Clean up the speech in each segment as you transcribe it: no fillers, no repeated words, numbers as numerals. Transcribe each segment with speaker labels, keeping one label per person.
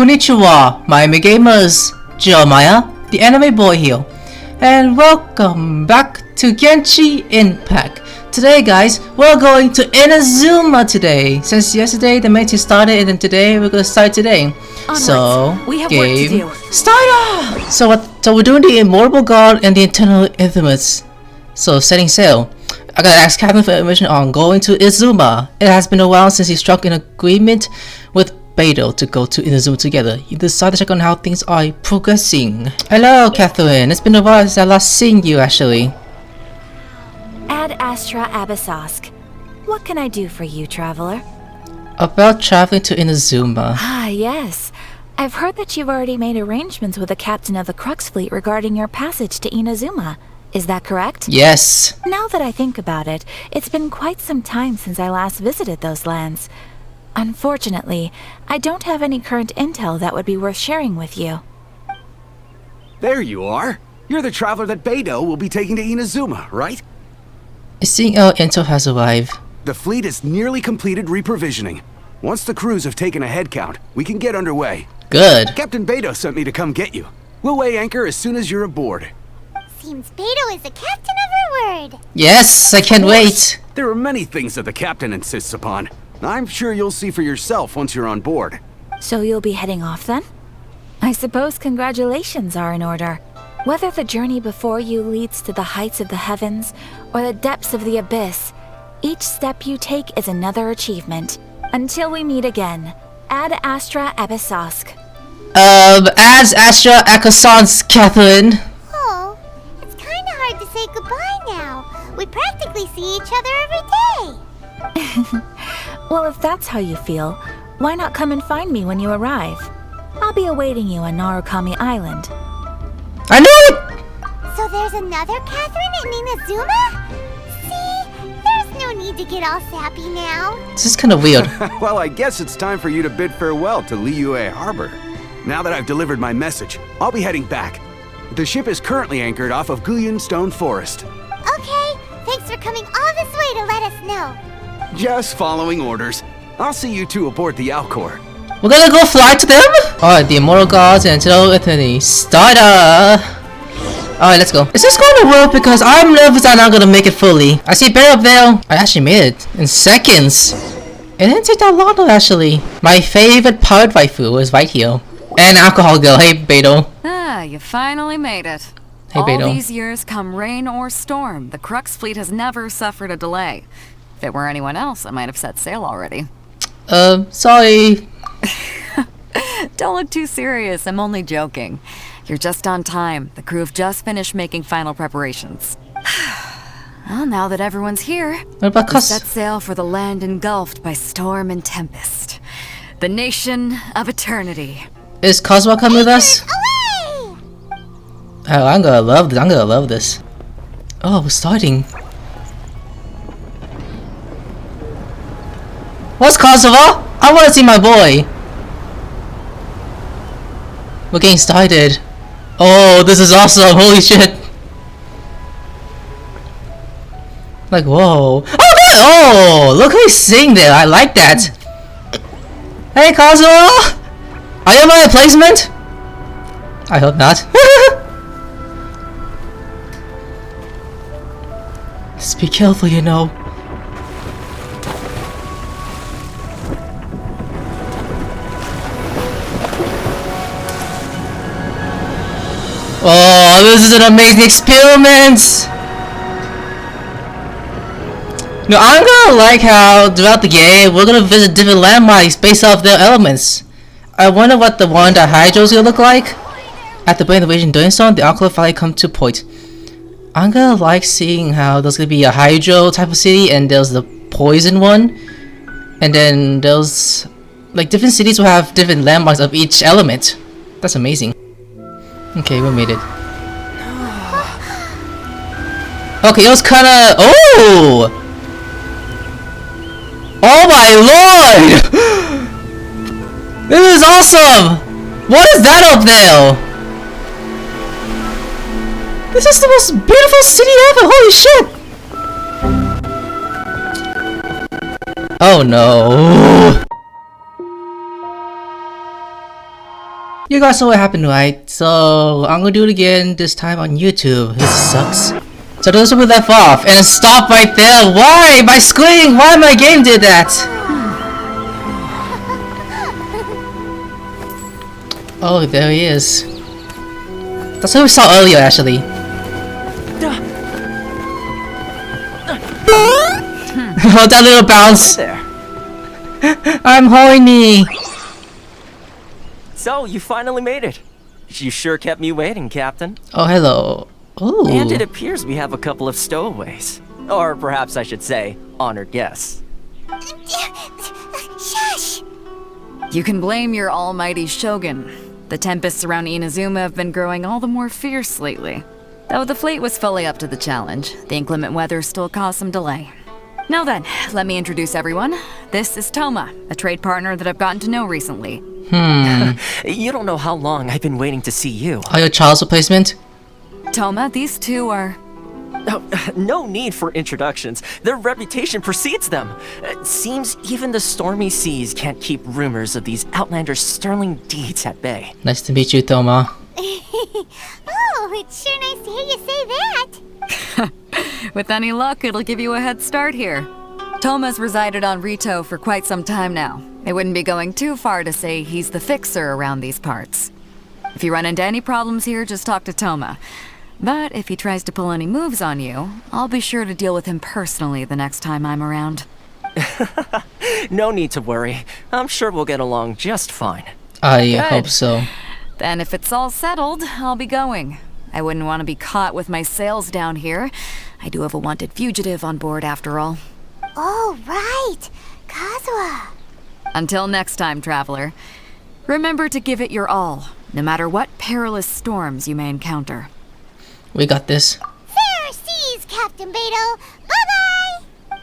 Speaker 1: Konnichiwa, Miami Gamers! Jeremiah, the anime boy here. And welcome back to Genshin Impact. Today guys, we're going to Inazuma today. Since yesterday the meeting started and then today we're gonna start today.
Speaker 2: Onwards.
Speaker 1: So,
Speaker 2: we have
Speaker 1: game
Speaker 2: work to do.
Speaker 1: starter! So we're doing the Immortal God and the Eternal Infamous. So setting sail. I gotta ask Captain for information on going to Inazuma. It has been a while since he struck an agreement with Beidou to go to Inazuma together. He decided to check on how things are progressing. Hello, Catherine. It's been a while since I last seen you, actually.
Speaker 2: Ad Astra Abyssosk. What can I do for you, traveler?
Speaker 1: About traveling to Inazuma.
Speaker 2: Ah, yes. I've heard that you've already made arrangements with the captain of the Crux Fleet regarding your passage to Inazuma. Is that correct?
Speaker 1: Yes.
Speaker 2: Now that I think about it, it's been quite some time since I last visited those lands. Unfortunately, I don't have any current intel that would be worth sharing with you.
Speaker 3: There you are. You're the traveler that Beidou will be taking to Inazuma, right?
Speaker 1: Seeing our intel has arrived.
Speaker 3: The fleet is nearly completed reprovisioning. Once the crews have taken a head count, we can get underway.
Speaker 1: Good.
Speaker 3: Captain Beidou sent me to come get you. We'll weigh anchor as soon as you're aboard.
Speaker 4: Seems Beidou is the captain of her word.
Speaker 1: Yes, I can't wait.
Speaker 3: There are many things that the captain insists upon. I'm sure you'll see for yourself once you're on board.
Speaker 2: So you'll be heading off then? I suppose congratulations are in order. Whether the journey before you leads to the heights of the heavens or the depths of the abyss, each step you take is another achievement. Until we meet again, Ad Astra Abyssosk.
Speaker 1: As Astra Akasans, Catherine.
Speaker 4: Oh, it's kinda hard to say goodbye now. We practically see each other every day.
Speaker 2: Well, if that's how you feel, why not come and find me when you arrive? I'll be awaiting you on Narukami Island.
Speaker 1: I knew it!
Speaker 4: So there's another Catherine in Inazuma? See, there's no need to get all sappy now.
Speaker 1: This is kind of weird.
Speaker 3: Well, I guess it's time for you to bid farewell to Liyue Harbor. Now that I've delivered my message, I'll be heading back. The ship is currently anchored off of Guyan Stone Forest.
Speaker 4: Okay, thanks for coming all this way to let us know.
Speaker 3: Just following orders. I'll see you two aboard the Alcor.
Speaker 1: We're gonna go fly to them? Alright, the Immortal Gods and Eternal Eternity. Starter! Alright, let's go. Is this going to work? Because I'm nervous I'm not gonna make it fully. I see Bear up there. I actually made it in seconds. It didn't take that long though, actually. My favorite pirate waifu is right here. And alcohol girl. Hey, Beidou.
Speaker 5: Ah, you finally made it.
Speaker 1: Hey,
Speaker 5: All
Speaker 1: Beidou.
Speaker 5: these years, come rain or storm, the Crux Fleet has never suffered a delay. If it were anyone else, I might have set sail already.
Speaker 1: Sorry.
Speaker 5: Don't look too serious, I'm only joking. You're just on time. The crew have just finished making final preparations. Well, now that everyone's here,
Speaker 1: What about
Speaker 5: we set
Speaker 1: Cos?
Speaker 5: sail for the land engulfed by storm and tempest. The nation of eternity.
Speaker 1: Is Cosmo coming with us?
Speaker 4: Away!
Speaker 1: Oh, I'm gonna love this. I'm gonna love this. Oh, we're starting. What's Kosovo? I wanna see my boy. We're getting started. Oh, this is awesome. Holy shit. Like, whoa. Oh, good. Oh, look who he's singing there. I like that. Hey, Kosovo. Are you my replacement? I hope not. Just be careful, you know. Oh, this is an amazing experiment! No, I'm gonna like how throughout the game we're gonna visit different landmarks based off their elements. I wonder what the one that Hydro's gonna look like. At the point of the Raging Dunstorm, the Alcor finally come to point. I'm gonna like seeing how there's gonna be a Hydro type of city and there's the poison one. And then there's like different cities will have different landmarks of each element. That's amazing. Okay, we made it. Okay, it was kinda... Oh! Oh my lord! This is awesome! What is that up there? This is the most beautiful city ever! Holy shit! Oh no! You guys saw what happened, right? So I'm gonna do it again, this time on YouTube. This sucks. So this is where we left off, and stop right there. Why? My screen? Why my game did that? Oh, there he is. That's what we saw earlier, actually. Oh, that little bounce.
Speaker 6: There.
Speaker 1: I'm horny.
Speaker 6: So, you finally made it. You sure kept me waiting, Captain.
Speaker 1: Oh, hello. Ooh.
Speaker 6: And it appears we have a couple of stowaways. Or perhaps I should say, honored guests.
Speaker 4: Shush!
Speaker 5: You can blame your almighty shogun. The tempests around Inazuma have been growing all the more fierce lately. Though the fleet was fully up to the challenge, the inclement weather still caused some delay. Now then, let me introduce everyone. This is Toma, a trade partner that I've gotten to know recently.
Speaker 6: You don't know how long I've been waiting to see you.
Speaker 1: Are you a child's replacement?
Speaker 5: Toma, these two are...
Speaker 6: Oh, no need for introductions. Their reputation precedes them. It seems even the stormy seas can't keep rumors of these outlanders' sterling deeds at bay.
Speaker 1: Nice to meet you, Toma.
Speaker 4: Oh, it's sure nice to hear you say that.
Speaker 5: With any luck, it'll give you a head start here. Toma's resided on Rito for quite some time now. It wouldn't be going too far to say he's the fixer around these parts. If you run into any problems here, just talk to Toma. But if he tries to pull any moves on you, I'll be sure to deal with him personally the next time I'm around.
Speaker 6: No need to worry. I'm sure we'll get along just fine.
Speaker 1: I
Speaker 5: Good.
Speaker 1: hope so.
Speaker 5: Then if it's all settled, I'll be going. I wouldn't want to be caught with my sails down here. I do have a wanted fugitive on board after all.
Speaker 4: Oh, right. Kazuha.
Speaker 5: Until next time, traveler. Remember to give it your all, no matter what perilous storms you may encounter.
Speaker 1: We got this.
Speaker 4: Fair seas, Captain Beto. Bye-bye.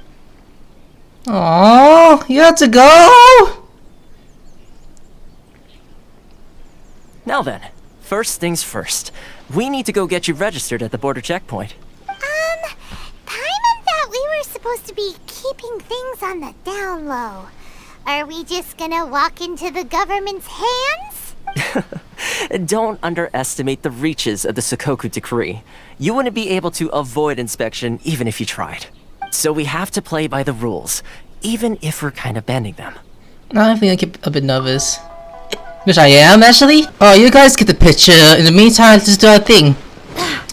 Speaker 1: Oh, you have to go?
Speaker 6: Now then, first things first. We need to go get you registered at the border checkpoint.
Speaker 4: Paimon thought we were supposed to be keeping things on the down low. Are we just gonna walk into the government's hands?
Speaker 6: Don't underestimate the reaches of the Sakoku decree. You wouldn't be able to avoid inspection even if you tried. So we have to play by the rules, even if we're kind of bending them.
Speaker 1: I think I get a bit nervous. Which I am, actually. Oh, you guys get the picture. In the meantime, let's just do our thing.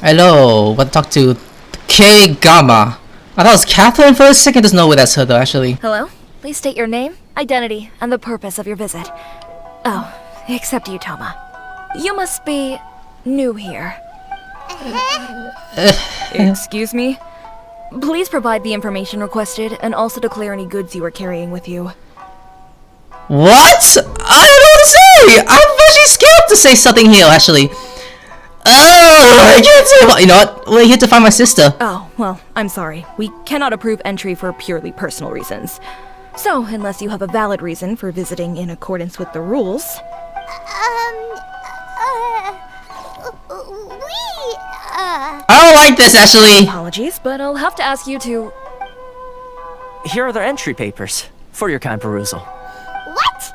Speaker 1: Hello, want to talk to K Gamma. I thought it was Catherine for a second. There's no way that's her though, actually.
Speaker 7: Hello? Please state your name, identity, and the purpose of your visit. Oh, except you, Toma. You must be new here. Excuse me? Please provide the information requested and also declare any goods you are carrying with you.
Speaker 1: What? I don't know what to say! I'm actually scared to say something here, actually. Oh, I can't say what. You know what? We're here to find my sister.
Speaker 7: Oh, well, I'm sorry. We cannot approve entry for purely personal reasons. So, unless you have a valid reason for visiting in accordance with the rules...
Speaker 1: I don't like this, actually.
Speaker 7: Apologies, but I'll have to ask you to...
Speaker 6: Here are the entry papers for your kind perusal.
Speaker 4: What?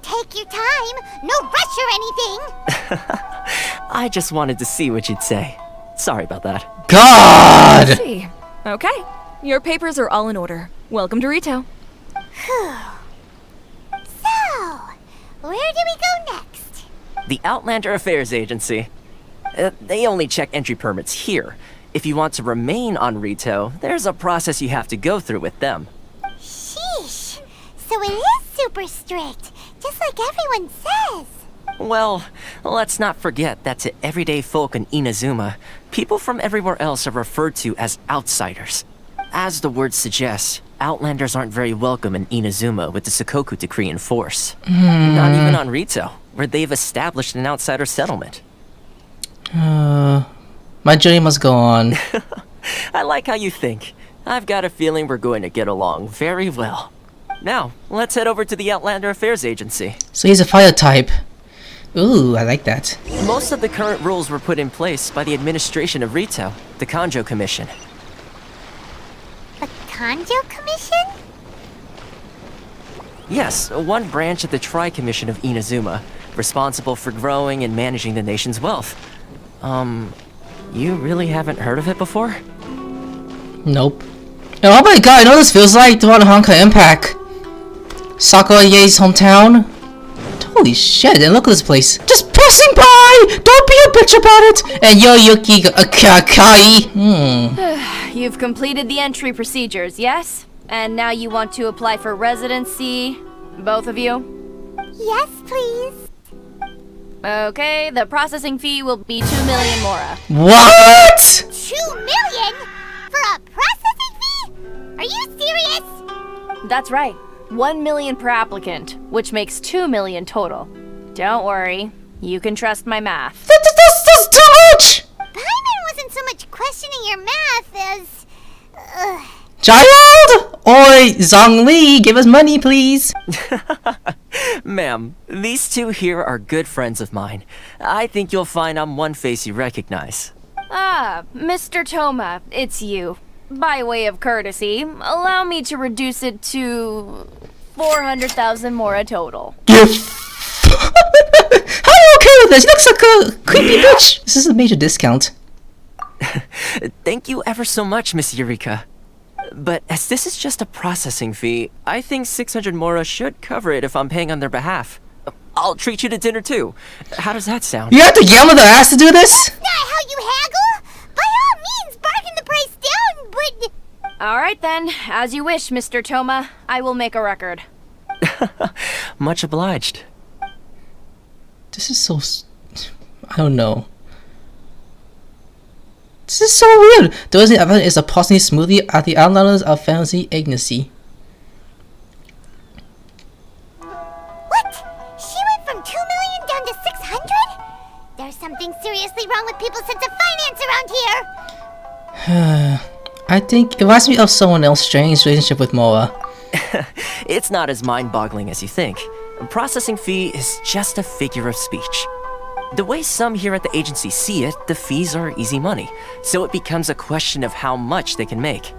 Speaker 4: Take your time. No rush or anything.
Speaker 6: I just wanted to see what you'd say. Sorry about that.
Speaker 1: God!
Speaker 7: see. Okay. Your papers are all in order. Welcome to Rito.
Speaker 4: So, where do we go next?
Speaker 6: The Outlander Affairs Agency. They only check entry permits here. If you want to remain on Rito, there's a process you have to go through with them.
Speaker 4: Sheesh. So it is super strict, just like everyone says.
Speaker 6: Well, let's not forget that to everyday folk in Inazuma, people from everywhere else are referred to as outsiders. As the word suggests, Outlanders aren't very welcome in Inazuma with the Sakoku decree in force. Not even on Rito, where they've established an outsider settlement.
Speaker 1: My journey must go on.
Speaker 6: I like how you think. I've got a feeling we're going to get along very well. Now, let's head over to the Outlander Affairs Agency.
Speaker 1: So he's a fire type. Ooh, I like that.
Speaker 6: Most of the current rules were put in place by the administration of Rito, the Kanjo Commission.
Speaker 4: The Kanjo Commission?
Speaker 6: Yes, one branch of the Tri-Commission of Inazuma. responsible for growing and managing the nation's wealth. You really haven't heard of it before?
Speaker 1: Nope. And oh my god, I know what this feels like throughout the Honkai Impact. Sakura Ye's hometown. Holy shit, and look at this place. Just passing by! Don't be a bitch about it! And yo Yuki Kai.
Speaker 8: You've completed the entry procedures, yes? And now you want to apply for residency, both of you?
Speaker 4: Yes, please.
Speaker 8: Okay, the processing fee will be 2 million mora.
Speaker 1: What?
Speaker 4: 2 million? For a processing fee? Are you serious?
Speaker 8: That's right. 1 million per applicant, which makes 2 million total. Don't worry, you can trust my math.
Speaker 1: That's too much!
Speaker 4: Paimon wasn't so much questioning your math as...
Speaker 1: Child! Oi, Zhongli, give us money, please.
Speaker 6: Ma'am, these two here are good friends of mine. I think you'll find I'm one face you recognize.
Speaker 8: Ah, Mr. Toma, it's you. By way of courtesy, allow me to reduce it to 400,000 mora total.
Speaker 1: How are you okay with this? He looks like a creepy bitch. This is a major discount.
Speaker 6: Thank you ever so much, Miss Eureka. But as this is just a processing fee, I think 600 mora should cover it if I'm paying on their behalf. I'll treat you to dinner too. How does that sound?
Speaker 1: You have to yell at their ass to do this?
Speaker 4: Not how you haggle! By all means, bargain the price down, but...
Speaker 8: Alright then, as you wish, Mr. Toma. I will make a record.
Speaker 6: Much obliged.
Speaker 1: This is so... I don't know. This is so weird. The only evidence is a positive smoothie at the Outlanders of Fantasy Agency.
Speaker 4: What? She went from 2 million down to 600? There's something seriously wrong with people's sense of finance around here.
Speaker 1: I think it reminds me of someone else's strange relationship with Moa.
Speaker 6: It's not as mind-boggling as you think. A processing fee is just a figure of speech. The way some here at the agency see it, the fees are easy money, so it becomes a question of how much they can make.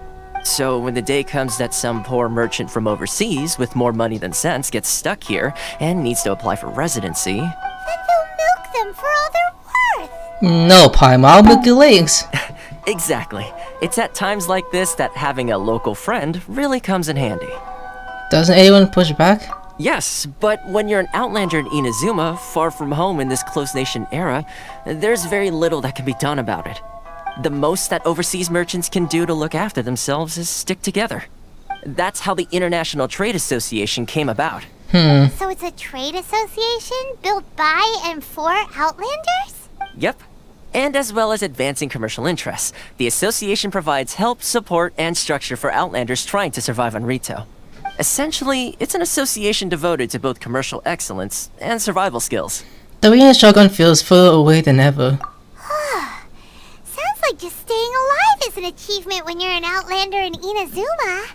Speaker 6: So when the day comes that some poor merchant from overseas with more money than sense gets stuck here and needs to apply for residency...
Speaker 4: Then they'll milk them for all they're worth.
Speaker 1: No, Paimon, I'll milk your legs.
Speaker 6: Exactly. It's at times like this that having a local friend really comes in handy.
Speaker 1: Doesn't anyone push back?
Speaker 6: Yes, but when you're an outlander in Inazuma, far from home in this closed nation era, there's very little that can be done about it. The most that overseas merchants can do to look after themselves is stick together. That's how the International Trade Association came about.
Speaker 4: So it's a trade association built by and for Outlanders?
Speaker 6: Yep. And as well as advancing commercial interests, the association provides help, support, and structure for Outlanders trying to survive on Rito. Essentially, it's an association devoted to both commercial excellence and survival skills.
Speaker 1: The Arena Shogun feels further away than ever.
Speaker 4: Sounds like just staying alive is an achievement when you're an Outlander in Inazuma.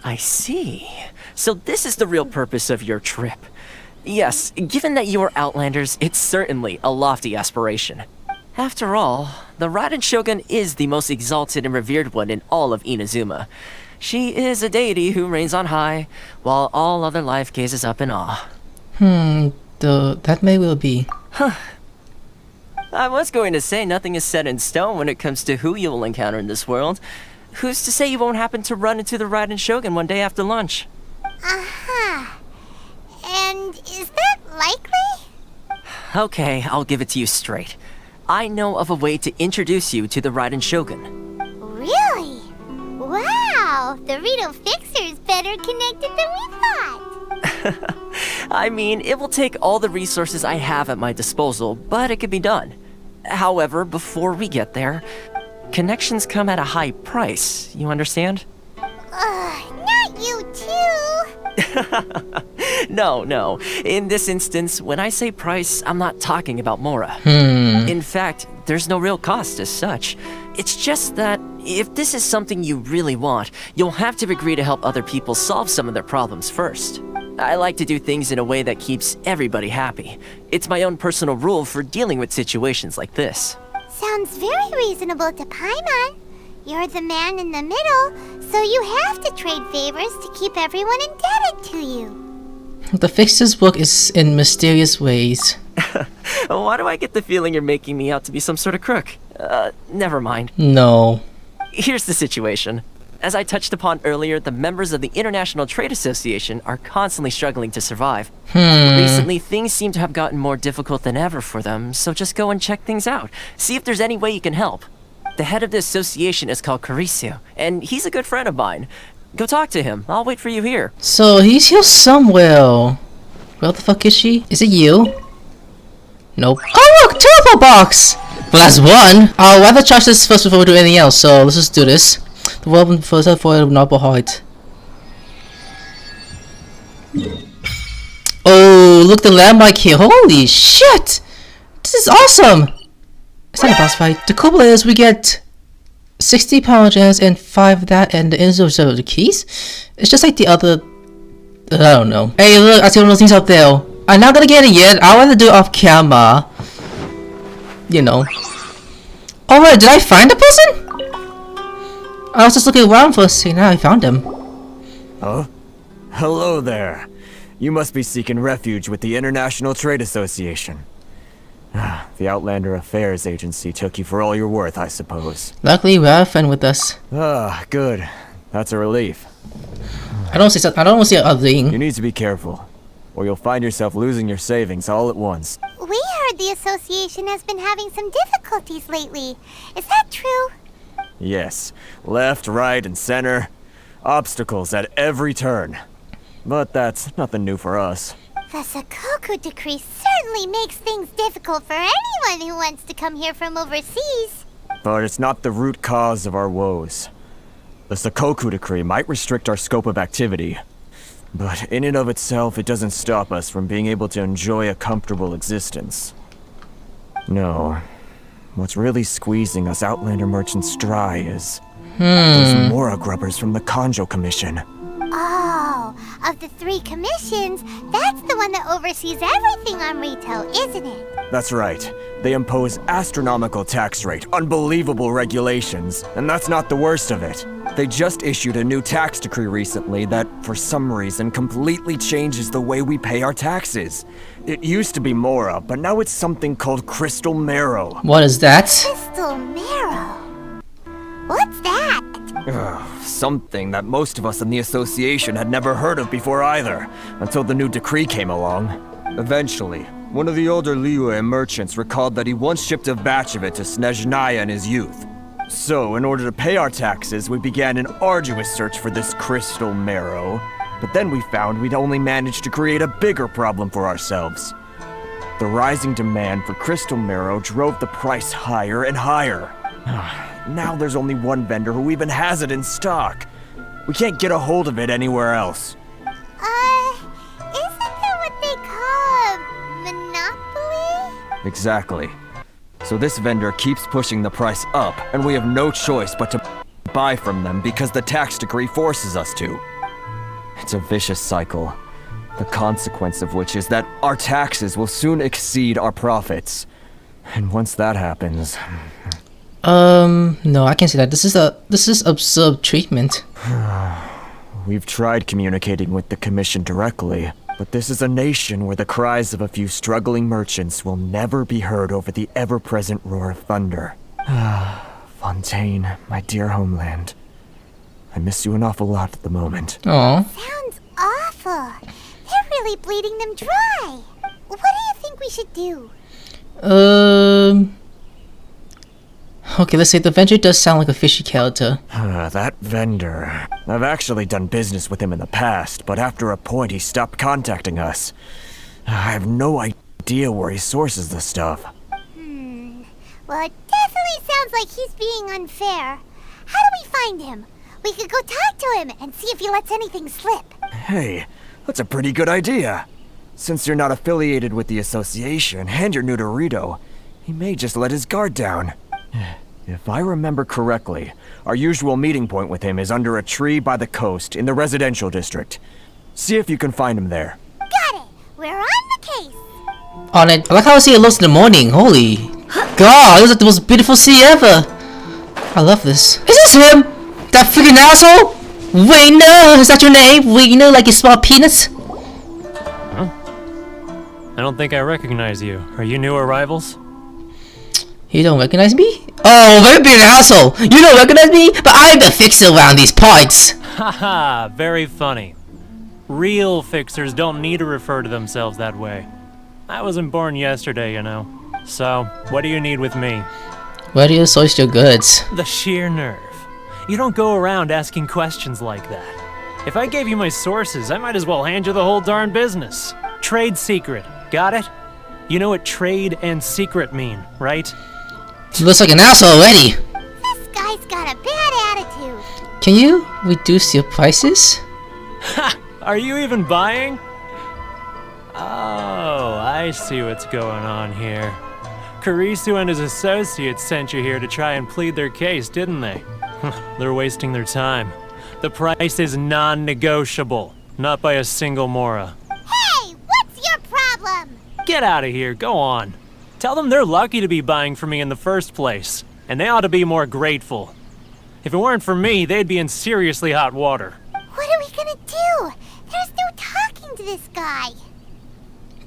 Speaker 6: I see. So this is the real purpose of your trip. Yes, given that you are Outlanders, it's certainly a lofty aspiration. After all, the Raiden Shogun is the most exalted and revered one in all of Inazuma. She is a deity who reigns on high, while all other life gazes up in awe.
Speaker 1: That may well be.
Speaker 6: I was going to say nothing is set in stone when it comes to who you will encounter in this world. Who's to say you won't happen to run into the Raiden Shogun one day after lunch?
Speaker 4: And is that likely?
Speaker 6: Okay, I'll give it to you straight. I know of a way to introduce you to the Raiden Shogun.
Speaker 4: Really? Wow, the Rito Fixer is better connected than we thought.
Speaker 6: I mean, it will take all the resources I have at my disposal, but it can be done. However, before we get there, connections come at a high price, you understand?
Speaker 4: Not you too.
Speaker 6: No. In this instance, when I say price, I'm not talking about Mora. In fact, there's no real cost as such. It's just that if this is something you really want, you'll have to agree to help other people solve some of their problems first. I like to do things in a way that keeps everybody happy. It's my own personal rule for dealing with situations like this.
Speaker 4: Sounds very reasonable to Paimon. You're the man in the middle, so you have to trade favors to keep everyone indebted to you.
Speaker 1: The Fixer's work is in mysterious ways.
Speaker 6: Why do I get the feeling you're making me out to be some sort of crook? Never mind.
Speaker 1: No.
Speaker 6: Here's the situation. As I touched upon earlier, the members of the International Trade Association are constantly struggling to survive. Recently, things seem to have gotten more difficult than ever for them, so just go and check things out. See if there's any way you can help. The head of the association is called Caricio, and he's a good friend of mine. Go talk to him. I'll wait for you here.
Speaker 1: So he's here somewhere. Where the fuck is she? Is it you? Nope. Oh look! Turbo box! Well, that's one. I'll rather charge this first before we do anything else, so let's just do this. The weapon for a noble heart. Oh, look, the landmark here. Holy shit! This is awesome! It's not a boss fight. The cool is we get 60 power gems and 5 of that, and the insert of the keys. It's just like the other. I don't know. Hey, look, I see one of those things up there. I'm not gonna get it yet. I'd rather do it off camera. You know. Oh wait, did I find the person? I was just looking around for a second. Now I found him.
Speaker 9: Oh? Hello there. You must be seeking refuge with the International Trade Association. The Outlander Affairs Agency took you for all you're worth, I suppose.
Speaker 1: Luckily, we have a friend with us.
Speaker 9: Good. That's a relief.
Speaker 1: I don't see a other thing.
Speaker 9: You need to be careful, or you'll find yourself losing your savings all at once.
Speaker 4: We heard the association has been having some difficulties lately. Is that true?
Speaker 9: Yes. Left, right, and center. Obstacles at every turn. But that's nothing new for us.
Speaker 4: The Sakoku decree certainly makes things difficult for anyone who wants to come here from overseas.
Speaker 9: But it's not the root cause of our woes. The Sakoku decree might restrict our scope of activity, but in and of itself, it doesn't stop us from being able to enjoy a comfortable existence. No. What's really squeezing us Outlander merchants dry is those Mora grubbers from the Kanjo Commission.
Speaker 4: Oh, of the 3 commissions, that's the one that oversees everything on retail, isn't it?
Speaker 9: That's right. They impose astronomical tax rate, unbelievable regulations, and that's not the worst of it. They just issued a new tax decree recently that, for some reason, completely changes the way we pay our taxes. It used to be Mora, but now it's something called Crystal Marrow.
Speaker 1: What is that?
Speaker 4: Crystal Marrow. What's that?
Speaker 9: Something that most of us in the association had never heard of before either, until the new decree came along. Eventually, one of the older Liyue merchants recalled that he once shipped a batch of it to Snezhnaya in his youth. So, in order to pay our taxes, we began an arduous search for this Crystal Marrow. But then we found we'd only managed to create a bigger problem for ourselves. The rising demand for Crystal Marrow drove the price higher and higher. Now there's only one vendor who even has it in stock. We can't get a hold of it anywhere else.
Speaker 4: Isn't that what they call a monopoly?
Speaker 9: Exactly. So this vendor keeps pushing the price up, and we have no choice but to buy from them because the tax decree forces us to. It's a vicious cycle, the consequence of which is that our taxes will soon exceed our profits. And once that happens...
Speaker 1: No, I can't say that. This is absurd treatment.
Speaker 9: We've tried communicating with the Commission directly, but this is a nation where the cries of a few struggling merchants will never be heard over the ever-present roar of thunder. Fontaine, my dear homeland. I miss you an awful lot at the moment.
Speaker 1: Aww.
Speaker 4: Sounds awful. They're really bleeding them dry. What do you think we should do?
Speaker 1: Okay, let's say the vendor does sound like a fishy character.
Speaker 9: That vendor. I've actually done business with him in the past, but after a point he stopped contacting us. I have no idea where he sources the stuff.
Speaker 4: Well, it definitely sounds like he's being unfair. How do we find him? We could go talk to him and see if he lets anything slip.
Speaker 9: Hey, that's a pretty good idea. Since you're not affiliated with the association and you're new to Rito, he may just let his guard down. If I remember correctly, our usual meeting point with him is under a tree by the coast in the residential district. See if you can find him there.
Speaker 4: Got it! We're on the case!
Speaker 1: On it. I like how I see it looks in the morning. Holy God, this is like the most beautiful sea ever. I love this. Is this him? That freaking asshole? Wiener, is that your name? Wiener, like you small peanuts?
Speaker 10: I don't think I recognize you. Are you new arrivals?
Speaker 1: You don't recognize me? Oh, very being an asshole! You don't recognize me? But I'm the fixer around these parts!
Speaker 10: Haha, very funny. Real fixers don't need to refer to themselves that way. I wasn't born yesterday, you know. So, what do you need with me?
Speaker 1: Where do you source your goods?
Speaker 10: The sheer nerve. You don't go around asking questions like that. If I gave you my sources, I might as well hand you the whole darn business. Trade secret, got it? You know what trade and secret mean, right?
Speaker 1: You look like an asshole already!
Speaker 4: This guy's got a bad attitude.
Speaker 1: Can you reduce your prices?
Speaker 10: Ha! Are you even buying? Oh, I see what's going on here. Kurisu and his associates sent you here to try and plead their case, didn't they? They're wasting their time. The price is non-negotiable, not by a single mora.
Speaker 4: Hey, what's your problem?
Speaker 10: Get out of here, go on. Tell them they're lucky to be buying from me in the first place, and they ought to be more grateful. If it weren't for me, they'd be in seriously hot water.
Speaker 4: What are we gonna do? There's no talking to this guy.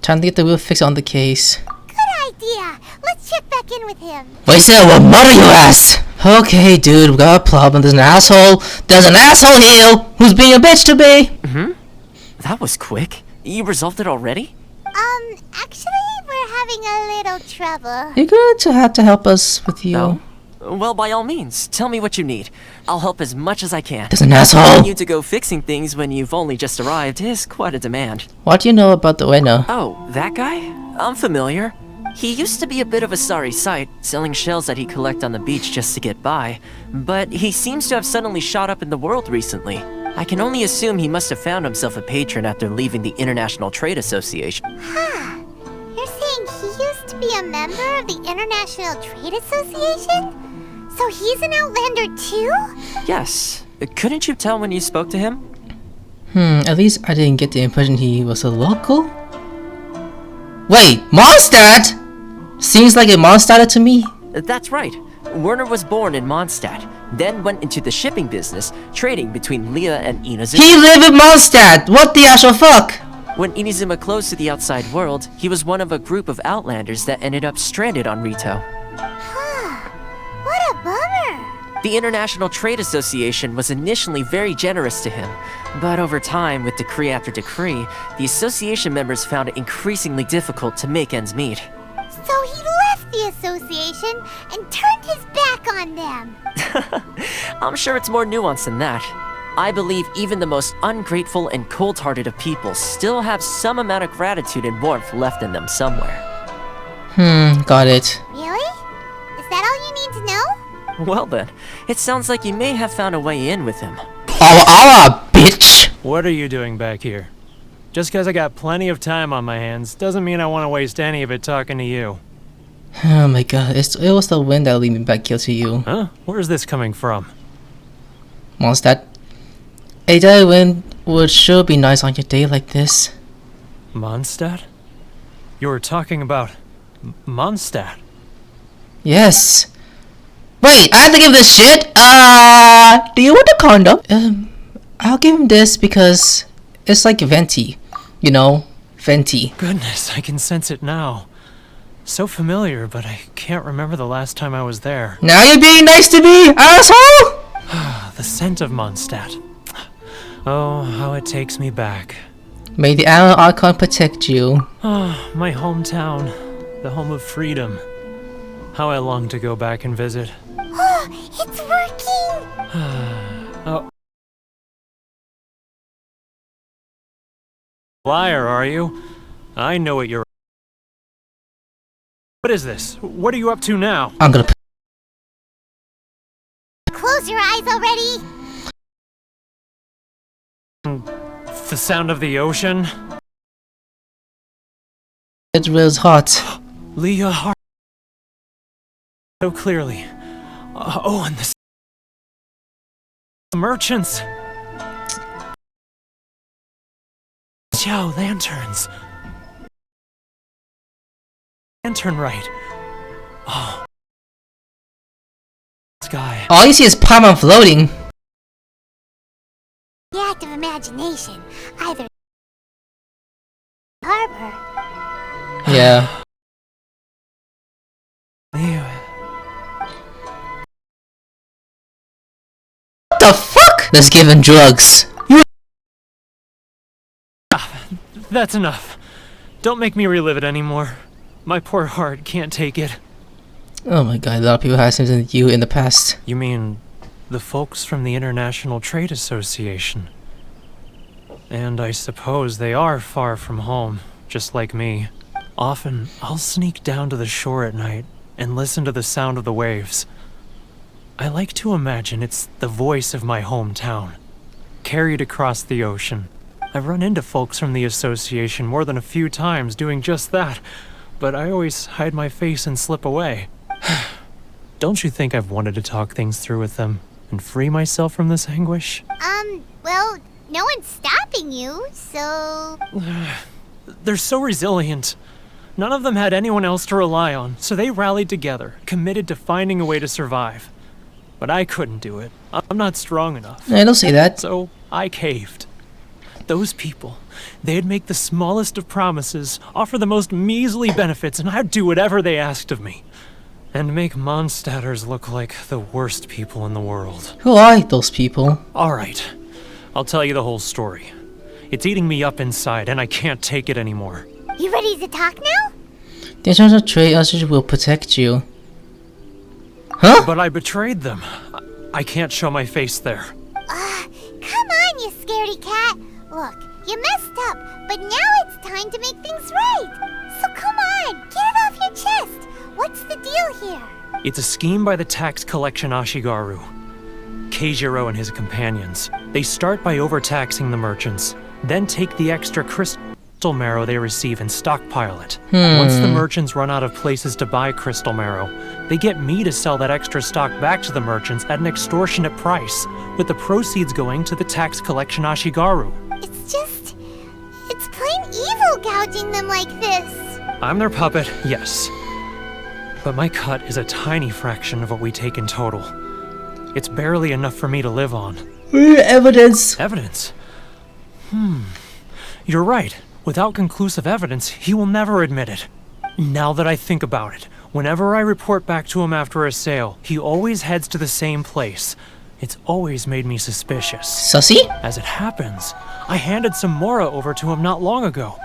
Speaker 1: Time to get the real fix on the case.
Speaker 4: Good idea. Let's check back in with him.
Speaker 1: Wait, say we'll murder your ass! Okay, dude, we got a problem. There's an asshole. There's an asshole here who's being a bitch to me!
Speaker 6: That was quick. You resolved it already?
Speaker 4: Actually, we're having a little trouble.
Speaker 1: You're going to have to help us with you.
Speaker 6: Oh. Well, by all means, tell me what you need. I'll help as much as I can.
Speaker 1: There's an asshole!
Speaker 6: You to go fixing things when you've only just arrived is quite a demand.
Speaker 1: What do you know about the winner?
Speaker 6: Oh, that guy? I'm familiar. He used to be a bit of a sorry sight, selling shells that he'd collect on the beach just to get by. But he seems to have suddenly shot up in the world recently. I can only assume he must have found himself a patron after leaving the International Trade Association.
Speaker 4: Huh. You're saying he used to be a member of the International Trade Association? So he's an Outlander too?
Speaker 6: Yes. Couldn't you tell when you spoke to him?
Speaker 1: At least I didn't get the impression he was a local. Wait, Mondstadt? Seems like a Mondstadt to me.
Speaker 6: That's right. Werner was born in Mondstadt, then went into the shipping business, trading between Leah and Inazuma.
Speaker 1: He lived in Mondstadt! What the actual fuck?
Speaker 6: When Inazuma closed to the outside world, he was one of a group of Outlanders that ended up stranded on Rito.
Speaker 4: Huh. What a bummer.
Speaker 6: The International Trade Association was initially very generous to him, but over time, with decree after decree, the association members found it increasingly difficult to make ends meet.
Speaker 4: So he left the association and turned his back on them.
Speaker 6: I'm sure it's more nuanced than that. I believe even the most ungrateful and cold-hearted of people still have some amount of gratitude and warmth left in them somewhere.
Speaker 1: Got it.
Speaker 4: Really? Is that all you need to know?
Speaker 6: Well then, it sounds like you may have found a way in with him.
Speaker 1: Bitch!
Speaker 10: What are you doing back here? Just because I got plenty of time on my hands doesn't mean I want to waste any of it talking to you.
Speaker 1: Oh my god, it was the wind that lead me back here to you.
Speaker 10: Huh? Where's this coming from?
Speaker 1: Mondstadt. A day wind would sure be nice on your day like this.
Speaker 10: Mondstadt? You were talking about Mondstadt.
Speaker 1: Yes. Wait, I have to give this shit? Do you want a condom? I'll give him this because it's like venti. You know, venti.
Speaker 10: Goodness, I can sense it now. So familiar, but I can't remember the last time I was there.
Speaker 1: Now you're being nice to me, asshole!
Speaker 10: The scent of Mondstadt. Oh, how it takes me back.
Speaker 1: May the Island Archon protect you.
Speaker 10: Oh, my hometown. The home of freedom. How I long to go back and visit.
Speaker 4: Oh, it's working!
Speaker 10: Oh. Liar, are you? I know what you're... What is this? What are you up to now?
Speaker 1: I'm gonna...
Speaker 4: Close your eyes already!
Speaker 10: The sound of the ocean?
Speaker 1: It was hot.
Speaker 10: Leah Hart. So clearly. Oh, and the merchants. Xiao lanterns. Lantern right. Oh. Sky.
Speaker 1: All you see is Paimon floating.
Speaker 4: The act of imagination. Either harbor
Speaker 1: Yeah. What the fuck? Let's give him drugs.
Speaker 10: That's enough. Don't make me relive it anymore. My poor heart can't take it.
Speaker 1: Oh my god, a lot of people have seen you in the past.
Speaker 10: You mean the folks from the International Trade Association? And I suppose they are far from home, just like me. Often, I'll sneak down to the shore at night and listen to the sound of the waves. I like to imagine it's the voice of my hometown, carried across the ocean. I've run into folks from the association more than a few times doing just that, but I always hide my face and slip away. Don't you think I've wanted to talk things through with them and free myself from this anguish?
Speaker 4: Well, no one's stopping you, so...
Speaker 10: They're so resilient. None of them had anyone else to rely on, so they rallied together, committed to finding a way to survive. But I couldn't do it. I'm not strong enough.
Speaker 1: I don't say that.
Speaker 10: So I caved. Those people, they'd make the smallest of promises, offer the most measly benefits, and I'd do whatever they asked of me. And make Mondstadters look like the worst people in the world.
Speaker 1: Who are those people?
Speaker 10: Alright, I'll tell you the whole story. It's eating me up inside, and I can't take it anymore.
Speaker 4: You ready to talk now?
Speaker 1: The International Trade Association will protect you. Huh?
Speaker 10: But I betrayed them. I can't show my face there.
Speaker 4: Come on, you scaredy cat. Look, you messed up, but now it's time to make things right. So come on, get it off your chest. What's the deal here?
Speaker 10: It's a scheme by the tax collection Ashigaru. Keijiro and his companions. They start by overtaxing the merchants, then take the extra crystal marrow they receive and stockpile it. Once the merchants run out of places to buy crystal marrow, they get me to sell that extra stock back to the merchants at an extortionate price, with the proceeds going to the tax collection Ashigaru.
Speaker 4: It's plain evil gouging them like this.
Speaker 10: I'm their puppet, yes. But my cut is a tiny fraction of what we take in total. It's barely enough for me to live on.
Speaker 1: Evidence.
Speaker 10: Evidence? You're right. Without conclusive evidence, he will never admit it. Now that I think about it, whenever I report back to him after a sale, he always heads to the same place. It's always made me suspicious.
Speaker 1: Sussy?
Speaker 10: As it happens, I handed some Mora over to him not long ago.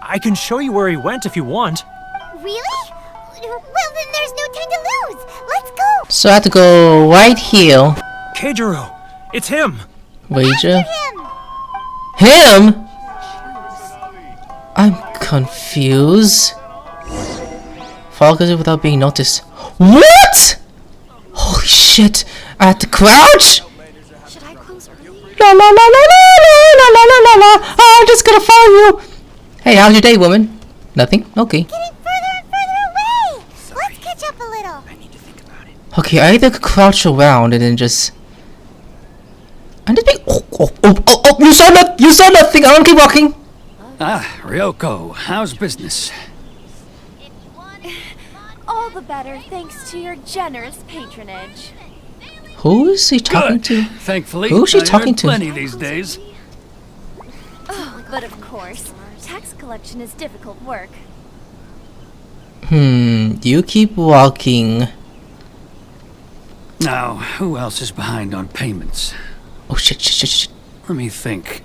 Speaker 10: I can show you where he went if you want.
Speaker 4: Really? Well, then there's no time to lose. Let's go.
Speaker 1: So I have to go right here.
Speaker 10: Keijiro, it's him.
Speaker 1: Wager.
Speaker 4: Him.
Speaker 1: Him? I'm confused. Focus it without being noticed. What? Holy shit! I had to crouch.
Speaker 7: Should I close early?
Speaker 1: La la la la la la la la la la. I'm just gonna follow you. Hey, how's your day, woman? Nothing. Okay.
Speaker 4: Getting further and further away. Let's catch up a little.
Speaker 1: Okay, I either crouch around and then just. I'm just being. Oh! You saw that? You saw nothing. I don't keep walking.
Speaker 11: Ah, Ryoko, how's business?
Speaker 8: All the better thanks to your generous patronage.
Speaker 1: Who is he talking
Speaker 11: Good.
Speaker 1: to?
Speaker 11: Thankfully,
Speaker 1: Who is she
Speaker 11: I
Speaker 1: talking
Speaker 11: earn
Speaker 1: to?
Speaker 11: plenty these days.
Speaker 8: Oh, but of course, tax collection is difficult work.
Speaker 1: You keep walking.
Speaker 11: Now, who else is behind on payments?
Speaker 1: Oh shit.
Speaker 11: Let me think.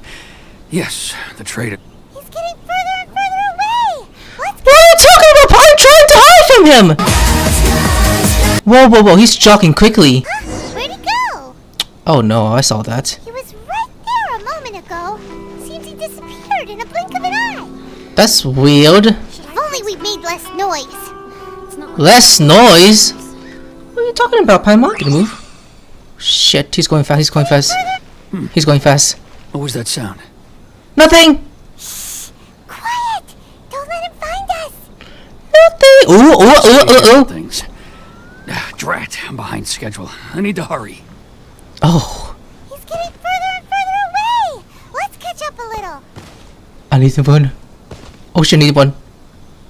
Speaker 11: Yes, the trader.
Speaker 4: He's getting further and further away. Let's
Speaker 1: What are you talking about? I'm trying to hide from him! Whoa, he's jogging quickly.
Speaker 4: Where'd he go?
Speaker 1: Oh no, I saw that.
Speaker 4: He was right there a moment ago. Seems he disappeared in a blink of an eye.
Speaker 1: That's weird.
Speaker 4: If only we'd made less noise.
Speaker 1: Less noise? What are you talking about, Paimon? Get a move. Shit, he's going fast, He's going fast.
Speaker 11: What was that sound?
Speaker 1: Nothing!
Speaker 4: Quiet! Don't let him find us.
Speaker 1: Nothing! Ooh.
Speaker 11: Things. Drat, I'm behind schedule. I need to hurry.
Speaker 1: Oh.
Speaker 4: He's getting further and further away. Let's catch up a little.
Speaker 1: I need one. Oh shit, I need one.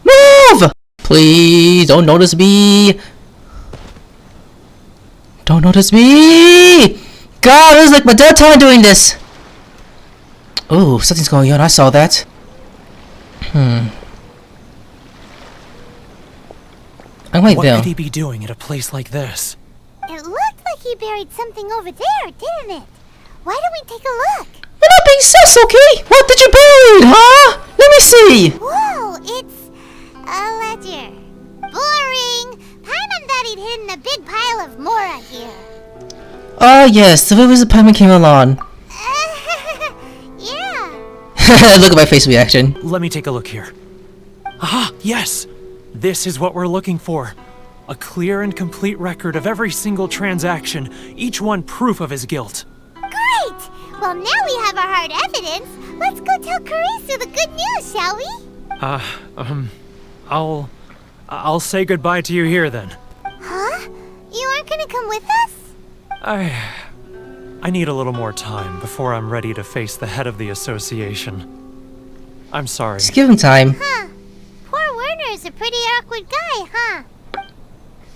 Speaker 1: Move! Please, don't notice me. Don't notice me! God, this is like my third time doing this. Oh, something's going on. I saw that. wait,
Speaker 10: What
Speaker 1: Bill.
Speaker 10: could he be doing at a place like this?
Speaker 4: It looked like he buried something over there, didn't it? Why don't we take a look?
Speaker 1: You're not being sus, okay? What did you bury, huh? Let me see.
Speaker 4: Whoa, it's a ledger. Boring. Paimon thought he'd hidden a big pile of Mora here.
Speaker 1: Oh yes, the movies of Paimon came along.
Speaker 4: Yeah.
Speaker 1: Look at my face reaction.
Speaker 10: Let me take a look here. Aha, yes! This is what we're looking for. A clear and complete record of every single transaction, each one proof of his guilt.
Speaker 4: Great! Well, now we have our hard evidence. Let's go tell Karisu the good news, shall we?
Speaker 10: I'll say goodbye to you here then.
Speaker 4: Huh? You aren't gonna come with us?
Speaker 10: I need a little more time before I'm ready to face the head of the association. I'm sorry.
Speaker 1: Just give him time.
Speaker 4: Huh. Poor Werner's a pretty awkward guy, huh?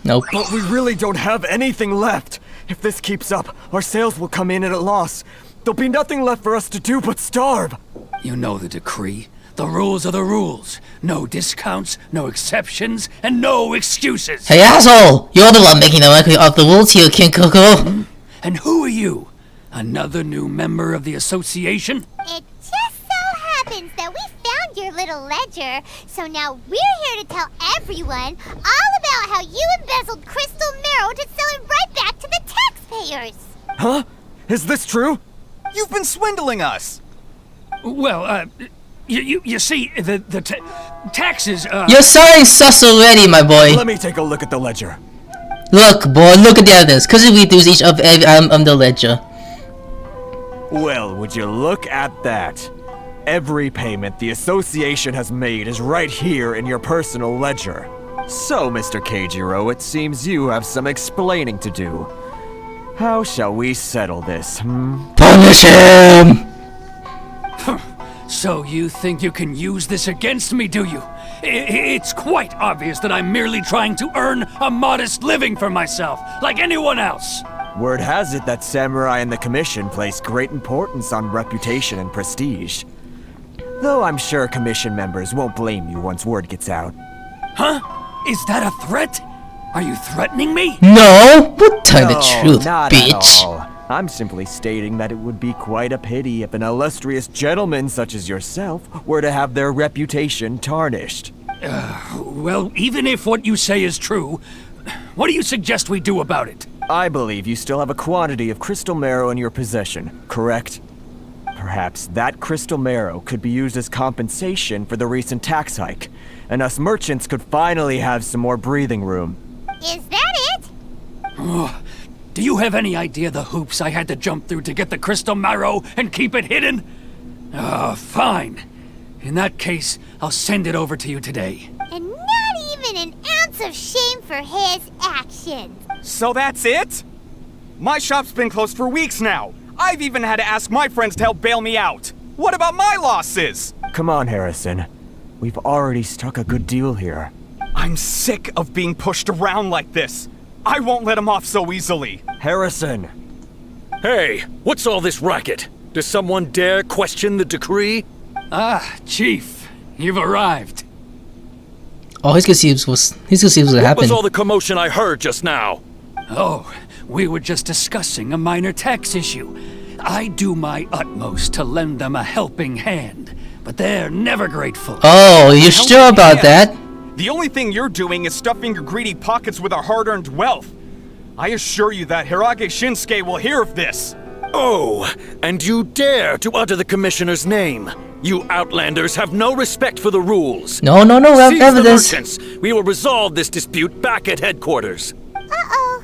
Speaker 1: Nope.
Speaker 9: But we really don't have anything left. If this keeps up, our sales will come in at a loss. There'll be nothing left for us to do but starve.
Speaker 11: You know the decree. The rules are the rules. No discounts, no exceptions, and no excuses.
Speaker 1: Hey asshole! You're the one making the record of the rules here, King Coco.
Speaker 11: And who are you? Another new member of the association?
Speaker 4: It just so happens that we found your little ledger, so now we're here to tell everyone all about how you embezzled crystal marrow to sell it right back to the taxpayers.
Speaker 9: Huh? Is this true?
Speaker 12: You've been swindling us!
Speaker 11: Well, you see, the taxes,
Speaker 1: You're sounding sus already, my boy.
Speaker 9: Let me take a look at the ledger.
Speaker 1: Look, boy, look at the evidence. Cause we reduce each of the ledger.
Speaker 9: Well, would you look at that? Every payment the association has made is right here in your personal ledger. So, Mr. Keijiro, it seems you have some explaining to do. How shall we settle this,
Speaker 1: Punish him!
Speaker 11: So you think you can use this against me, do you? It's quite obvious that I'm merely trying to earn a modest living for myself, like anyone else.
Speaker 9: Word has it that Samurai and the Commission place great importance on reputation and prestige. Though I'm sure Commission members won't blame you once word gets out.
Speaker 11: Huh? Is that a threat? Are you threatening me?
Speaker 1: No! We'll tell the
Speaker 9: No,
Speaker 1: truth,
Speaker 9: not
Speaker 1: bitch.
Speaker 9: at all. I'm simply stating that it would be quite a pity if an illustrious gentleman such as yourself were to have their reputation tarnished.
Speaker 11: Well, even if what you say is true, what do you suggest we do about it?
Speaker 9: I believe you still have a quantity of crystal marrow in your possession, correct? Perhaps that crystal marrow could be used as compensation for the recent tax hike, and us merchants could finally have some more breathing room.
Speaker 4: Is that it?
Speaker 11: Do you have any idea the hoops I had to jump through to get the crystal marrow and keep it hidden? Fine. In that case, I'll send it over to you today.
Speaker 4: And not even an ounce of shame for his actions.
Speaker 12: So that's it? My shop's been closed for weeks now. I've even had to ask my friends to help bail me out. What about my losses?
Speaker 9: Come on, Harrison. We've already struck a good deal here.
Speaker 12: I'm sick of being pushed around like this. I won't let him off so easily.
Speaker 9: Harrison!
Speaker 13: Hey, what's all this racket? Does someone dare question the decree?
Speaker 11: Chief, you've arrived.
Speaker 1: Oh, he's gonna see what's gonna
Speaker 13: What
Speaker 1: happen.
Speaker 13: was all the commotion I heard just now?
Speaker 11: Oh, we were just discussing a minor tax issue. I do my utmost to lend them a helping hand, but they're never grateful.
Speaker 1: Oh, you're sure about that?
Speaker 12: The only thing you're doing is stuffing your greedy pockets with our hard-earned wealth. I assure you that Hirage Shinsuke will hear of this.
Speaker 13: Oh, and you dare to utter the commissioner's name. You outlanders have no respect for the rules.
Speaker 1: No, we have
Speaker 13: Seize the
Speaker 1: evidence.
Speaker 13: merchants. We will resolve this dispute back at headquarters.
Speaker 4: Uh-oh.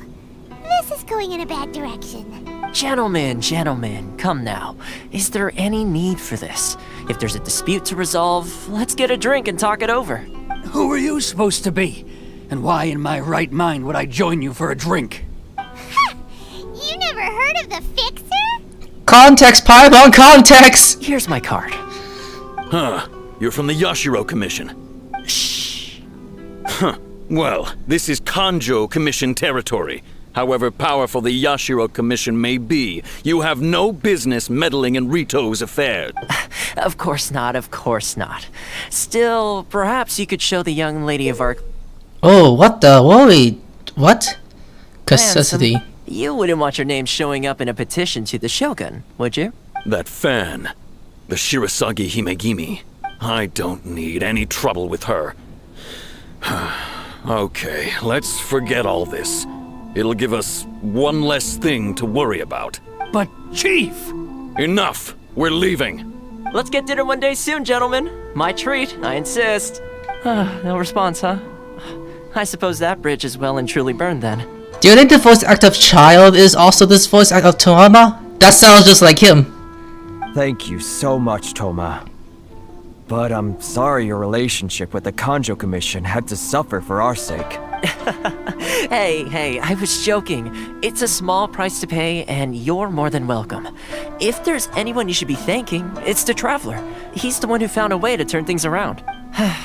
Speaker 4: This is going in a bad direction.
Speaker 6: Gentlemen, come now. Is there any need for this? If there's a dispute to resolve, let's get a drink and talk it over.
Speaker 11: Who are you supposed to be? And why in my right mind would I join you for a drink?
Speaker 4: Ha! You never heard of the Fixer?
Speaker 1: Context, Paimon, context!
Speaker 6: Here's my card.
Speaker 13: Huh. You're from the Yashiro Commission.
Speaker 6: Shh.
Speaker 13: Huh. Well, this is Kanjo Commission territory. However powerful the Yashiro Commission may be, you have no business meddling in Rito's affairs.
Speaker 6: Of course not. Still, perhaps you could show the young lady of our...
Speaker 1: Oh, what the? Wait, what? Custody.
Speaker 6: You wouldn't want your name showing up in a petition to the Shogun, would you?
Speaker 13: That fan, the Shirasagi Himegimi. I don't need any trouble with her. Okay, let's forget all this. It'll give us one less thing to worry about.
Speaker 11: But, Chief!
Speaker 13: Enough! We're leaving.
Speaker 6: Let's get dinner one day soon, gentlemen. My treat, I insist. No response, huh? I suppose that bridge is well and truly burned then.
Speaker 1: Do you think the voice act of Child is also this voice act of Toma? That sounds just like him.
Speaker 9: Thank you so much, Toma. But I'm sorry your relationship with the Kanjo Commission had to suffer for our sake.
Speaker 6: Hey, I was joking. It's a small price to pay, and you're more than welcome. If there's anyone you should be thanking, it's the Traveler. He's the one who found a way to turn things around.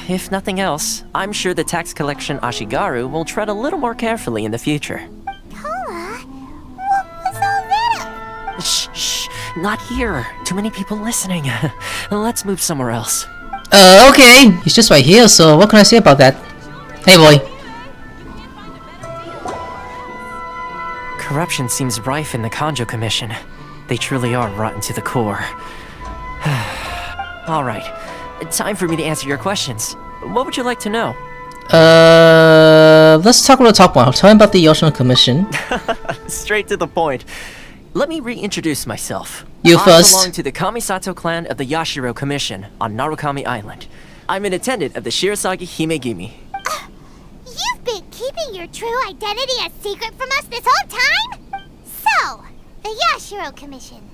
Speaker 6: If nothing else, I'm sure the tax collection Ashigaru will tread a little more carefully in the future.
Speaker 4: Toma, what was all that?
Speaker 6: Shh, not here. Too many people listening. Let's move somewhere else.
Speaker 1: Okay. He's just right here, so what can I say about that? Hey, boy.
Speaker 6: Corruption seems rife in the Kanjo Commission. They truly are rotten to the core. Alright, time for me to answer your questions. What would you like to know?
Speaker 1: Let's talk about the top one. Tell me about the Yoshino Commission.
Speaker 6: Straight to the point. Let me reintroduce myself.
Speaker 1: You first.
Speaker 6: I belong to the Kamisato clan of the Yashiro Commission on Narukami Island. I'm an attendant of the Shirasagi Himegimi.
Speaker 4: You've been keeping your true identity a secret from us this whole time? So, the Yashiro Commission.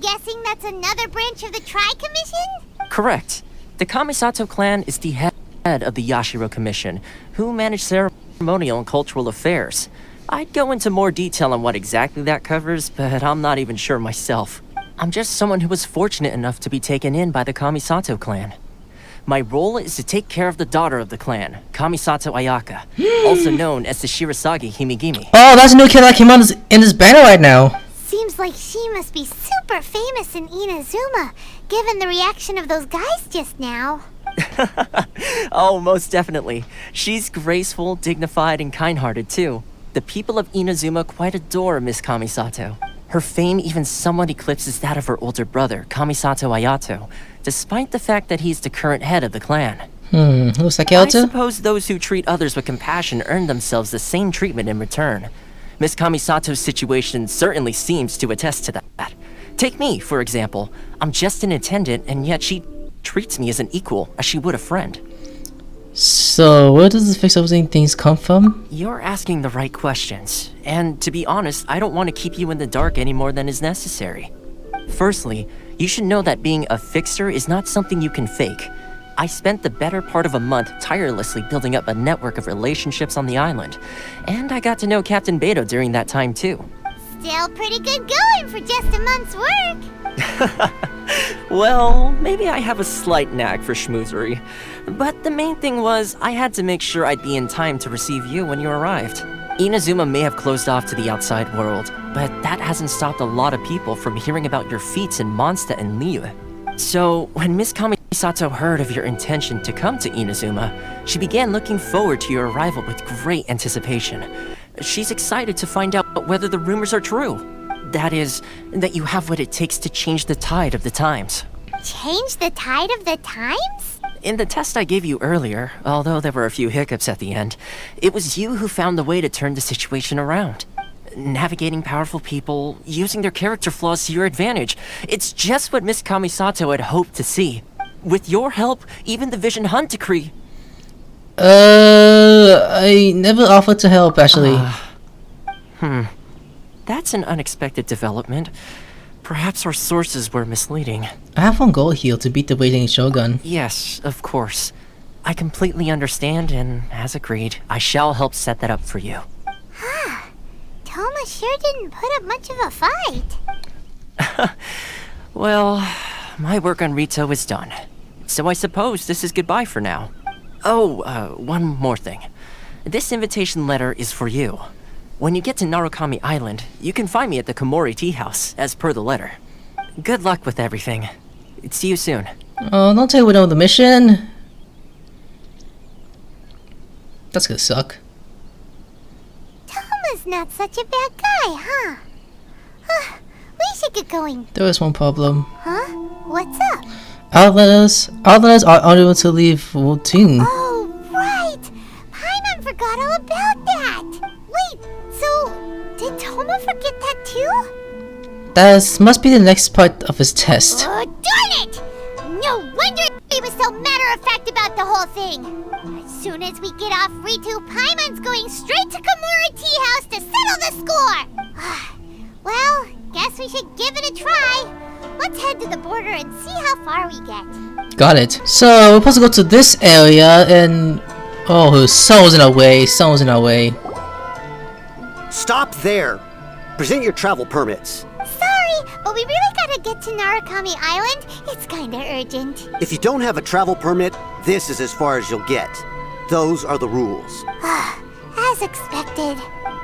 Speaker 4: Guessing that's another branch of the Tri-Commission?
Speaker 6: Correct. The Kamisato clan is the head of the Yashiro Commission, who manage ceremonial and cultural affairs. I'd go into more detail on what exactly that covers, but I'm not even sure myself. I'm just someone who was fortunate enough to be taken in by the Kamisato clan. My role is to take care of the daughter of the clan, Kamisato Ayaka, also known as the Shirasagi Himegimi.
Speaker 1: Oh, that's a new kid that came on in this banner right now.
Speaker 4: Seems like she must be super famous in Inazuma, given the reaction of those guys just now.
Speaker 6: Oh, most definitely. She's graceful, dignified, and kind-hearted too. The people of Inazuma quite adore Miss Kamisato. Her fame even somewhat eclipses that of her older brother, Kamisato Ayato, despite the fact that he's the current head of the clan.
Speaker 1: Who's that Ayato?
Speaker 6: I suppose those who treat others with compassion earn themselves the same treatment in return. Miss Kamisato's situation certainly seems to attest to that. Take me, for example. I'm just an attendant, and yet she treats me as an equal, as she would a friend.
Speaker 1: So, where does this fix everything things come from?
Speaker 6: You're asking the right questions, and to be honest, I don't want to keep you in the dark any more than is necessary. Firstly, you should know that being a fixer is not something you can fake. I spent the better part of a month tirelessly building up a network of relationships on the island, and I got to know Captain Beto during that time too.
Speaker 4: Still pretty good going for just a month's work.
Speaker 6: Well, maybe I have a slight knack for schmoozery. But the main thing was, I had to make sure I'd be in time to receive you when you arrived. Inazuma may have closed off to the outside world, but that hasn't stopped a lot of people from hearing about your feats in Mondstadt and Liyue. So, when Miss Kamisato heard of your intention to come to Inazuma, she began looking forward to your arrival with great anticipation. She's excited to find out whether the rumors are true. That is, that you have what it takes to change the tide of the times.
Speaker 4: Change the tide of the times?
Speaker 6: In the test I gave you earlier, although there were a few hiccups at the end, it was you who found the way to turn the situation around. Navigating powerful people, using their character flaws to your advantage. It's just what Miss Kamisato had hoped to see. With your help, even the Vision Hunt decree.
Speaker 1: I never offered to help, actually.
Speaker 6: That's an unexpected development. Perhaps our sources were misleading.
Speaker 1: I have one goal here to beat the waiting Shogun.
Speaker 6: Yes, of course. I completely understand, and as agreed, I shall help set that up for you.
Speaker 4: Toma sure didn't put up much of a fight.
Speaker 6: Well, my work on Rito is done. So I suppose this is goodbye for now. Oh, one more thing. This invitation letter is for you. When you get to Narukami Island, you can find me at the Komori Tea House, as per the letter. Good luck with everything. See you soon.
Speaker 1: Oh, don't tell me we're done with the mission. That's gonna suck.
Speaker 4: Toma's not such a bad guy, huh? We should get going.
Speaker 1: There is one problem.
Speaker 4: Huh? What's up?
Speaker 1: Outlanders are unable to leave routine.
Speaker 4: Oh, right! Paimon forgot all about that! Wait, so did Toma forget that too?
Speaker 1: That must be the next part of his test.
Speaker 4: Oh, darn it! No wonder he was so matter-of-fact about the whole thing! As soon as we get off Ritu, Paimon's going straight to Kamura Tea House to settle the score! Well, guess we should give it a try. Let's head to the border and see how far we get.
Speaker 1: Got it. So we're supposed to go to this area and... Oh, someone's in our way. Someone's in our way.
Speaker 14: Stop there! Present your travel permits.
Speaker 4: Sorry, but we really gotta get to Narukami Island. It's kinda urgent.
Speaker 14: If you don't have a travel permit, this is as far as you'll get. Those are the rules.
Speaker 4: As expected.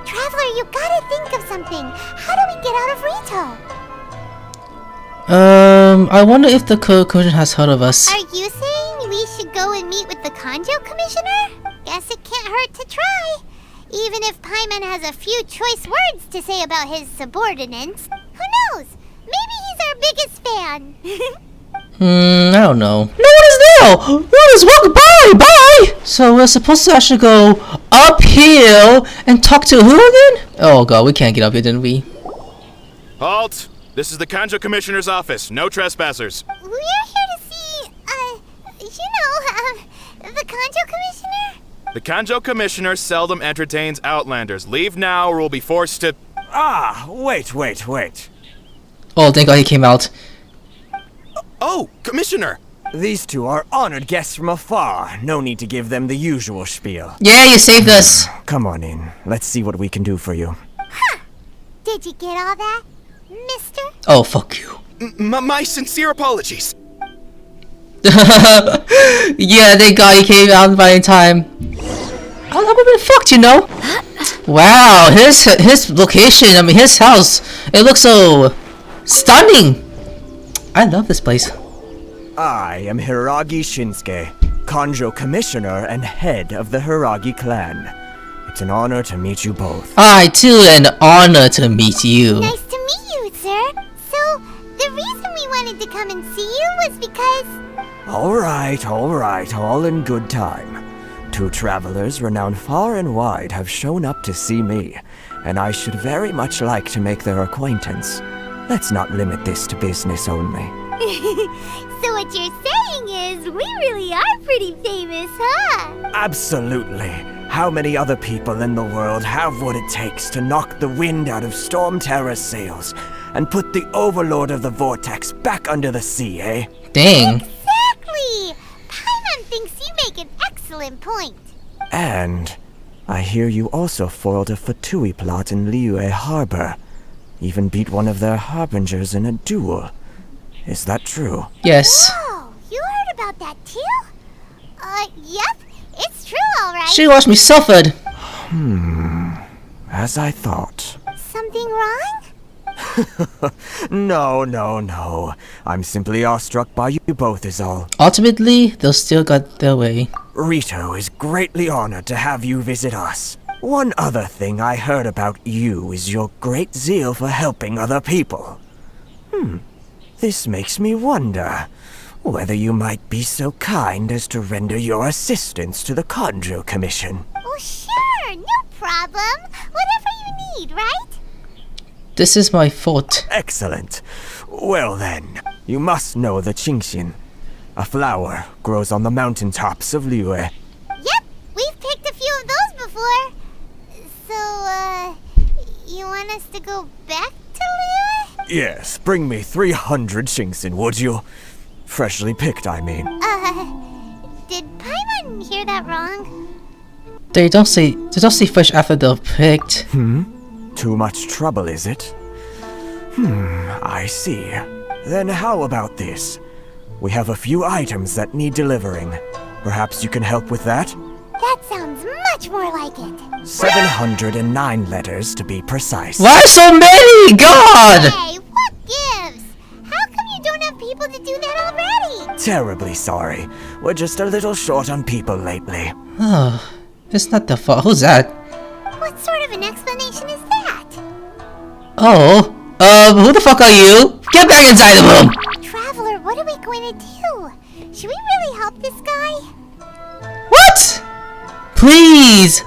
Speaker 4: Traveler, you gotta think of something. How do we get out of Rito?
Speaker 1: I wonder if the commission has heard of us.
Speaker 4: Are you saying we should go and meet with the Kanjo Commissioner? Guess it can't hurt to try. Even if Paimon has a few choice words to say about his subordinates. Who knows? Maybe he's our biggest fan.
Speaker 1: I don't know. No one is there! No one is walking by! Bye! So we're supposed to actually go uphill and talk to who again? Oh god, we can't get up here, didn't we?
Speaker 15: Halt! This is the Kanjo Commissioner's office. No trespassers.
Speaker 4: We're here to see, the Kanjo Commissioner?
Speaker 15: The Kanjo Commissioner seldom entertains Outlanders. Leave now or we'll be forced to...
Speaker 9: Ah, wait.
Speaker 1: Oh, thank god he came out.
Speaker 15: Oh, Commissioner!
Speaker 9: These two are honored guests from afar. No need to give them the usual spiel.
Speaker 1: Yeah, you saved us.
Speaker 9: Come on in. Let's see what we can do for you.
Speaker 4: Huh! Did you get all that, mister?
Speaker 1: Oh, fuck you.
Speaker 15: My sincere apologies.
Speaker 1: Yeah, thank god he came out by in time. I would have been fucked, you know? Wow, his location, I mean his house, it looks so stunning. I love this place.
Speaker 9: I am Hiragi Shinsuke, Kanjo Commissioner and head of the Hiragi clan. It's an honor to meet you both.
Speaker 1: I too, an honor to meet you.
Speaker 4: Nice to meet you, sir. So, the reason we wanted to come and see you was because...
Speaker 9: All right, all in good time. Two travelers renowned far and wide have shown up to see me, and I should very much like to make their acquaintance. Let's not limit this to business only.
Speaker 4: So what you're saying is, we really are pretty famous, huh?
Speaker 9: Absolutely. How many other people in the world have what it takes to knock the wind out of Storm Terror's sails and put the Overlord of the Vortex back under the sea, eh?
Speaker 1: Dang.
Speaker 4: Exactly! Paimon thinks you make an excellent point.
Speaker 9: And I hear you also foiled a Fatui plot in Liyue Harbor. Even beat one of their harbingers in a duel. Is that true?
Speaker 1: Yes.
Speaker 4: Whoa, you heard about that too? Yep, it's true, alright.
Speaker 1: She watched me suffered.
Speaker 9: As I thought.
Speaker 4: Something wrong?
Speaker 9: No. I'm simply awestruck by you both is all.
Speaker 1: Ultimately, they'll still got their way.
Speaker 9: Rito is greatly honored to have you visit us. One other thing I heard about you is your great zeal for helping other people. This makes me wonder whether you might be so kind as to render your assistance to the Kanjo Commission.
Speaker 4: Oh, sure, no problem. Whatever you need, right?
Speaker 1: This is my fault.
Speaker 9: Excellent. Well then, you must know the Genshin. A flower grows on the mountaintops of Liyue.
Speaker 4: Yep, we've picked a few of those before. So, you want us to go back to Liyue?
Speaker 9: Yes, bring me 300 Genshin, would you? Freshly picked, I mean.
Speaker 4: Did Paimon hear that wrong?
Speaker 1: They don't say fresh after they're picked.
Speaker 9: Too much trouble, is it? I see. Then how about this? We have a few items that need delivering. Perhaps you can help with that?
Speaker 4: That sounds much more like it.
Speaker 9: 709 letters to be precise.
Speaker 1: Why so many? God!
Speaker 4: Hey, what gives? How come you don't have people to do that already?
Speaker 9: Terribly sorry. We're just a little short on people lately.
Speaker 1: It's not the fault. Who's that?
Speaker 4: What sort of an explanation is that?
Speaker 1: Oh, who the fuck are you? Get back inside the room!
Speaker 4: Traveler, what are we going to do? Should we really help this guy?
Speaker 1: What? Please!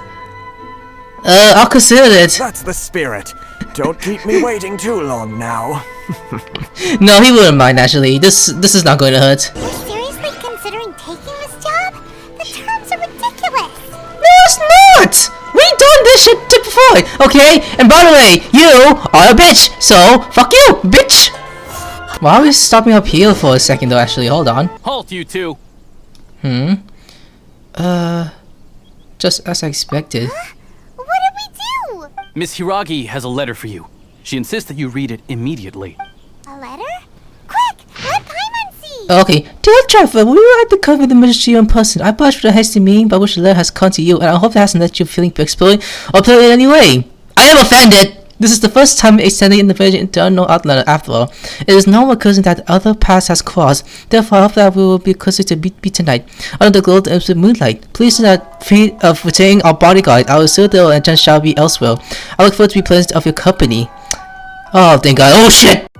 Speaker 1: I'll consider it.
Speaker 9: That's the spirit. Don't keep me waiting too long now.
Speaker 1: No, he wouldn't mind actually. This is not going to hurt.
Speaker 4: You're seriously considering taking this job? The terms are ridiculous.
Speaker 1: No, it's not! We've done this shit before, okay? And by the way, you are a bitch, so fuck you, bitch! Why are we stopping up here for a second though, actually? Hold on.
Speaker 11: Halt, you two!
Speaker 1: Just as I expected.
Speaker 4: What did we do?
Speaker 11: Miss Hiragi has a letter for you. She insists that you read it immediately.
Speaker 4: A letter? Quick, let Paimon see!
Speaker 1: Okay, dear Trevor, will you write the cover of the message to you in person? I apologize for the hasty meaning by which the letter has come to you, and I hope that hasn't left you feeling exploited or played in any way. I am offended! This is the first time extending invasion into unknown outlander after all. It is no occurrence that other paths has crossed. Therefore, I hope that we will be closer to be tonight, under the glow of the moonlight. Please do not fear of retaining our bodyguard. Our citadel and chance shall be elsewhere. I look forward to be pleasant of your company. Oh, thank God. Oh shit!